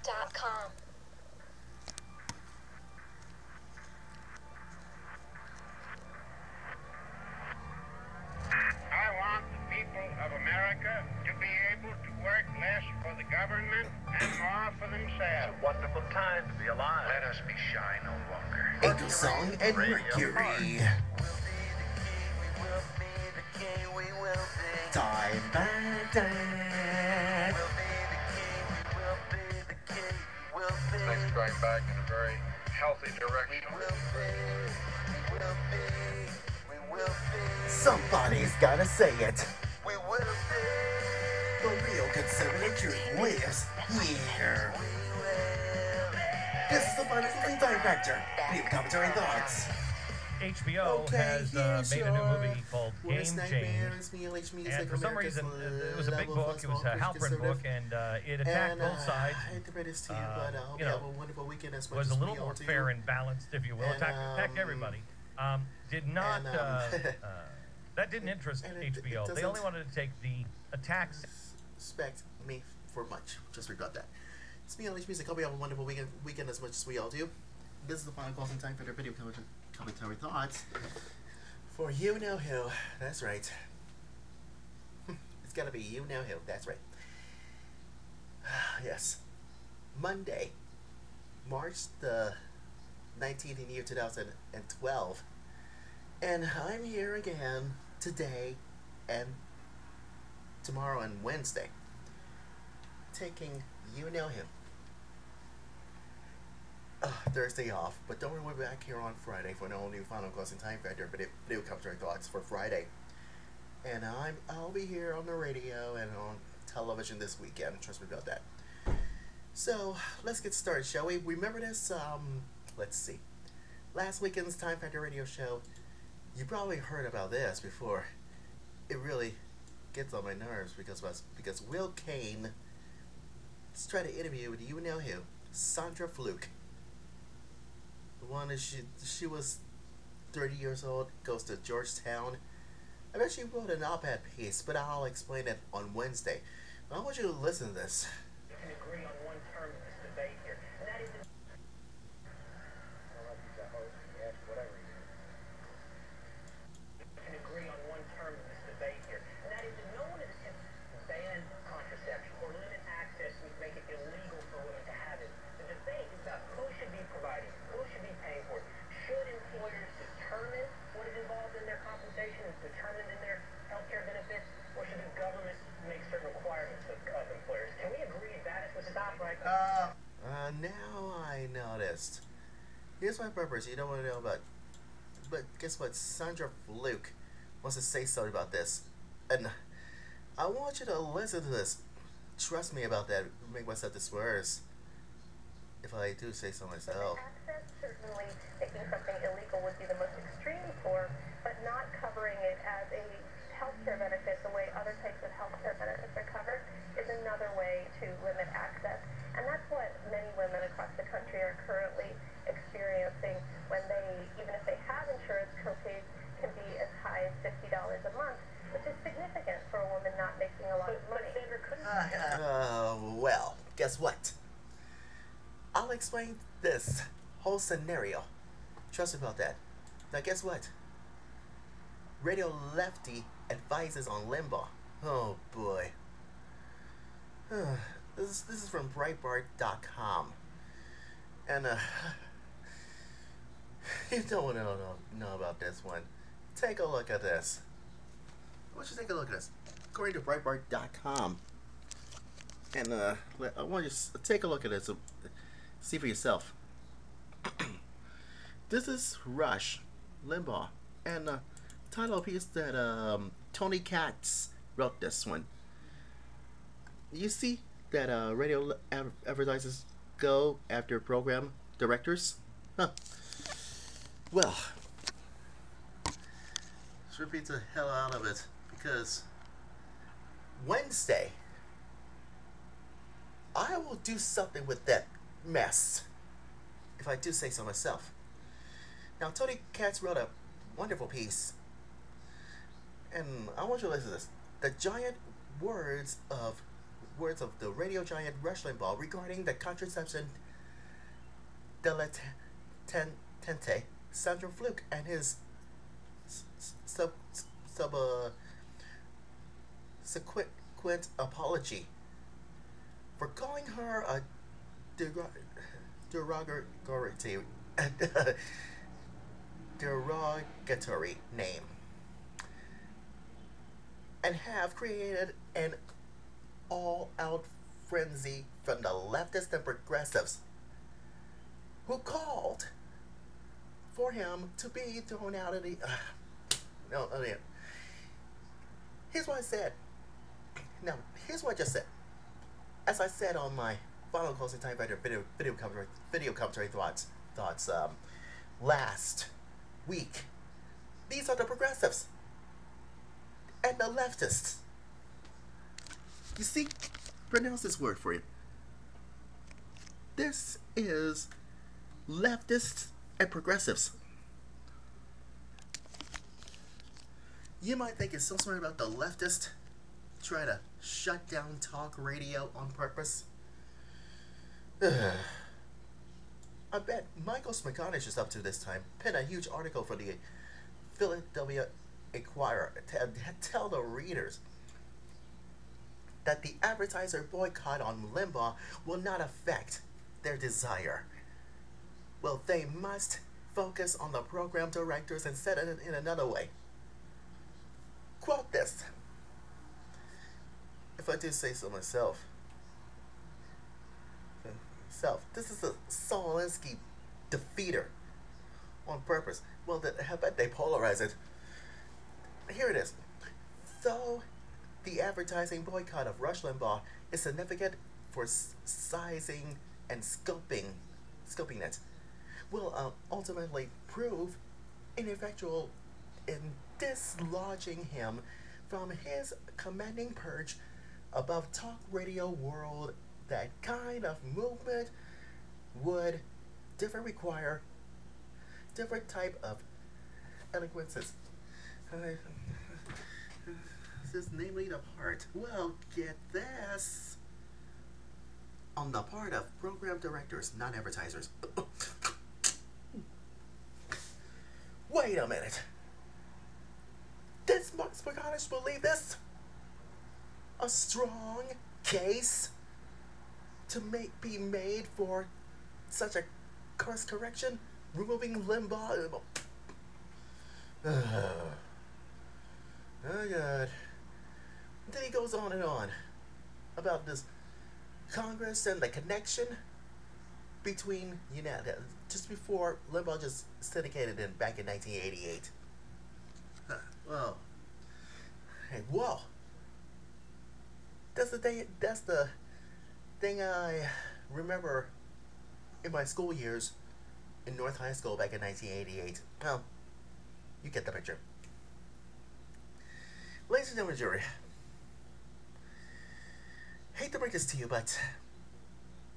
TimeFactor.com. I want the people of America to be able to work less for the government and more for themselves. It's a wonderful time to be alive. Let us be shy no longer. Angel Song and Mercury. TimeFactor. Things going back in a very healthy direction. Somebody's gotta say it. The real conservative truth lives here. This is the final closing TimeFactor. Leave commentary and thoughts. HBO has made a new movie called Game Change. And for some reason, it was a big book. It was a Halpern book, and it attacked both sides. You know, was a little more fair and balanced, if you will. Attacked everybody. Did not. That didn't interest HBO. They only wanted to take the attacks. Expect me for much. Just regret that. It's me, Unleash Music. Hope you have a wonderful weekend as much as we all do. This is the final closing time for their video commentary thoughts. For you know who. That's right. It's gotta be you know who. That's right. Yes. Monday, March the 19th in the year 2012. And I'm here again today and tomorrow and Wednesday. Taking you know him. Thursday off, but don't worry, we're back here on Friday for an all new final closing TimeFactor video commentary thoughts for Friday. And I'll be here on the radio and on television this weekend. Trust me about that. So let's get started, shall we? Remember this? Let's see. Last weekend's TimeFactor radio show. You probably heard about this before. It really gets on my nerves because Will Kane tried to interview with you know who, Sandra Fluke. The one that she was 30 years old, goes to Georgetown. I bet she wrote an op-ed piece, but I'll explain it on Wednesday. I want you to listen to this. We can agree on one term in this debate here, and that is I don't know if he's a host, yes, whatever he is. We can agree on one term in this debate here, and that is that no one is attempting to ban contraception or limit access and make it illegal for women to have it. The debate is about who should be providing, who should be paying for it. Should employers determine what is involved in their compensation, is determined in their health care benefits, or should the government make certain requirements of employers? Can we agree that is what's stop right now? Now I noticed. Here's my purpose. You don't want to know about, but guess what? Sandra Fluke wants to say something about this, and I want you to listen to this. Trust me about that. Make myself this worse. If I do say so myself. Access, certainly making something illegal would be the most extreme form, but not covering it as a healthcare benefit the way other types of healthcare benefits are covered is another way to limit access. And that's what many women across the country are currently experiencing when they, even if they have insurance, copays can be as high as $50 a month, which is significant for a woman not making a lot of money. Well, guess what? I'll explain this whole scenario. Trust me about that. Now guess what? Radio Lefty advises on Limbaugh. Oh boy. This is from Breitbart.com. And you don't want to know about this one. Take a look at this. I want you to take a look at this. According to Breitbart.com. And I want you to take a look at this. See for yourself. This is Rush Limbaugh, and title piece that Tony Katz wrote this one. You see that radio advertisers go after program directors? Huh. Well, let's repeat the hell out of it, because Wednesday I will do something with that mess, if I do say so myself. Now, Tony Katz wrote a wonderful piece, and I want you to listen to this. The giant words of words of the radio giant Rush Limbaugh regarding the contraception dilettante Sandra Fluke and his subsequent apology for calling her a derogatory name, and have created an all-out frenzy from the leftists and progressives who called for him to be thrown out of the... Here's what I said. Now, here's what I just said. As I said on my final closing TimeFactor video commentary thoughts last week, these are the progressives and the leftists. You see, pronounce this word for you. This is leftists and progressives. You might think it's so smart about the leftists try to shut down talk radio on purpose. I bet Michael Smerconish is up to this time. Penned a huge article for the Philadelphia Inquirer to tell the readers that the advertiser boycott on Limbaugh will not affect their desire. Well, they must focus on the program directors and set it in another way. Quote this. If I do say so myself. This is a Solinsky defeater on purpose. Well, I bet they polarize it. Here it is. Though the advertising boycott of Rush Limbaugh is significant for sizing and scoping it, will ultimately prove ineffectual in dislodging him from his commanding perch above talk radio world. That kind of movement would require different type of eloquences. This namely the part. Well, get this. On the part of program directors, not advertisers. Wait a minute. Did Smerconish believe this? A strong case to be made for such a course correction, removing Limbaugh. Oh God. Then he goes on and on about this Congress and the connection between, just before Limbaugh just syndicated in back in 1988. Well, hey, whoa. That's the thing I remember in my school years in North High School back in 1988. Well, you get the picture. Ladies and gentlemen, jury, hate to break this to you, but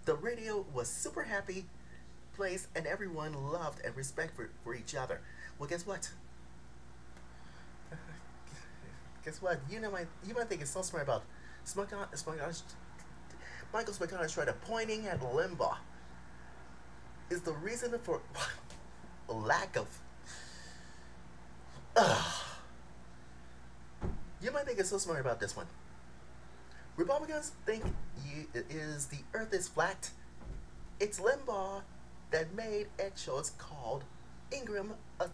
the radio was super happy place and everyone loved and respect for each other. Well, guess what? You might think it's so smart about Michael Smerconish tried pointing at Limbaugh is the reason for a lack of. You might think it's so smart about this one. Republicans think the earth is flat. It's Limbaugh that made Ed Schultz called Ingram a...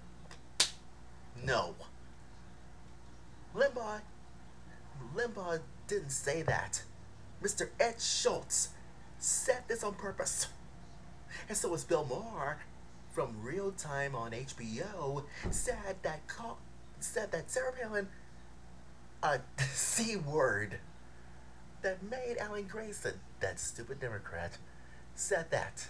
No. Limbaugh didn't say that. Mr. Ed Schultz said this on purpose. And so was Bill Maher from Real Time on HBO said that Sarah Palin, a C word that made Alan Grayson, that stupid Democrat, said that.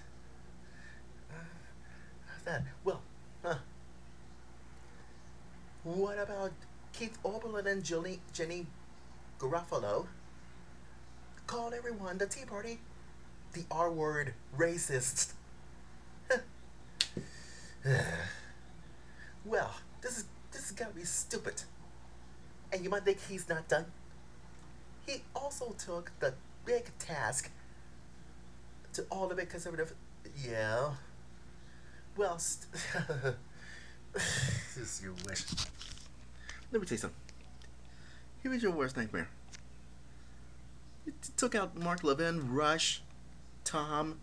What about Keith Oberlin and Jenny Garofalo? Called everyone, the Tea Party, the R-word racist. Well, this is gotta be stupid. And you might think he's not done. He also took the big task to all the big conservative. Yeah. Well, this is your wish. Let me tell you something. Here is your worst nightmare. You took out Mark Levin, Rush, Tom,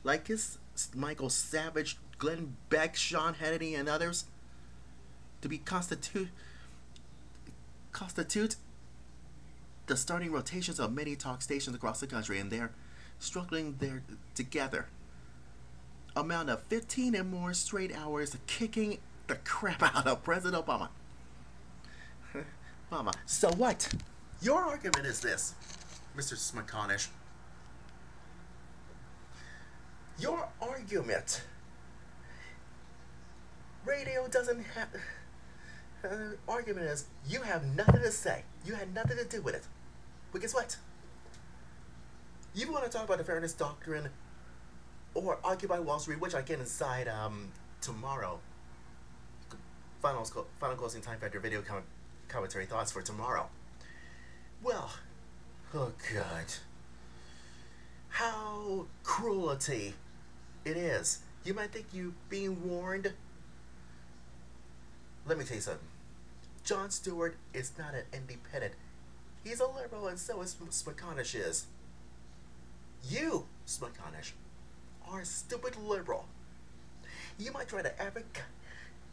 Likas, Michael Savage, Glenn Beck, Sean Hannity, and others to be constitute the starting rotations of many talk stations across the country, and they're struggling there together. Amount of 15 and more straight hours kicking the crap out of President Obama. Obama. So what? Your argument is this, Mr. McConish. Your argument. Radio doesn't have. Argument is you have nothing to say. You had nothing to do with it. But guess what? You want to talk about the fairness doctrine or Occupy Wall Street, which I get inside tomorrow. Final closing time factor video commentary thoughts for tomorrow. Well, oh God. How cruelty it is. You might think you being warned. Let me tell you something. Jon Stewart is not an independent. He's a liberal, and so is McConish is. You, McConish, are a stupid liberal. You might try to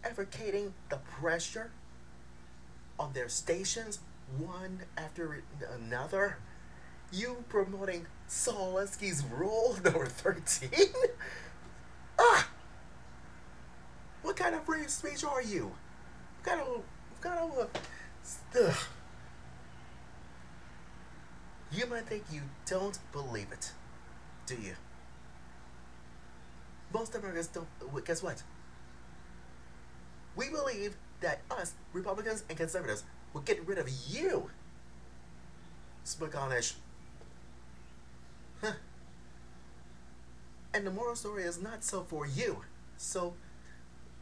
advocating the pressure on their stations one after another. You promoting Saul Alinsky's rule number 13? What kind of free speech are you? You might think you don't believe it, do you? Most Americans don't. Guess what? We believe that us, Republicans and conservatives, will get rid of you, McConish. Huh. And the moral story is not so for you.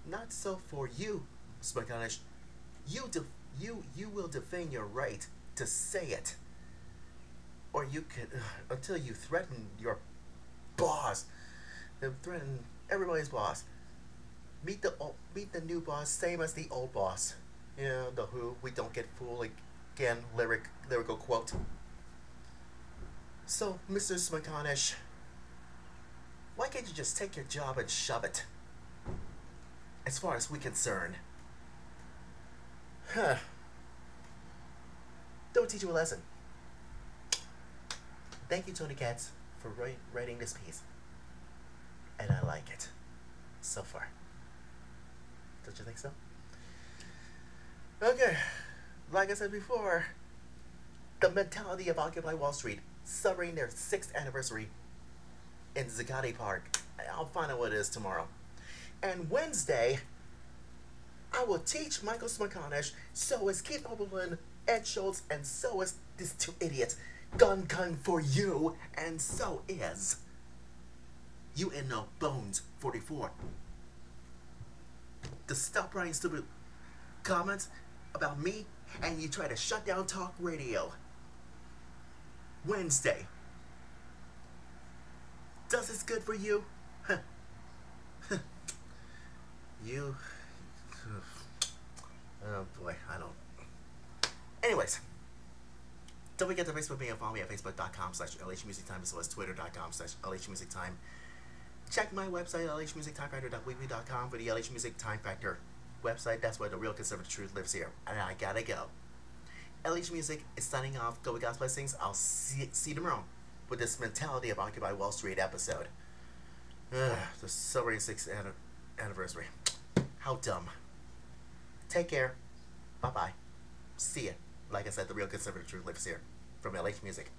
Not so for you, McConish. You will defend your right to say it, or you can until you threaten your boss, threaten everybody's boss. Meet the new boss, same as the old boss. You know, the Who. We don't get fooled again. Lyrical quote. So, Mr. McConish, why can't you just take your job and shove it? As far as we're concerned. Huh. Don't teach you a lesson. Thank you, Tony Katz, for writing this piece. And I like it. So far. Don't you think so? Okay. Like I said before, the mentality of Occupy Wall Street celebrating their 6th anniversary in Zuccotti Park. I'll find out what it is tomorrow. And Wednesday, I will teach Michael McConish, so is Keith Oberlin, Ed Schultz, and so is these two idiots. Gun for you, and so is you in no bones 44. To stop writing stupid comments about me, and you try to shut down talk radio. Wednesday. Does this good for you? Huh. You. Oh boy, I don't. Anyways, don't forget to Facebook me and follow me at facebook.com/LHMusicTime as well as twitter.com/LHMusicTime. Check my website, lhmusictimefactor.weebly.com, for the LH Music Time Factor website. That's where the real conservative truth lives here. And I gotta go. LH Music is signing off. Go with God's blessings. I'll see you tomorrow with this mentality of Occupy Wall Street episode. The celebrating 6th anniversary. How dumb. Take care. Bye-bye. See ya. Like I said, the real conservative truth lives here. From LH Music.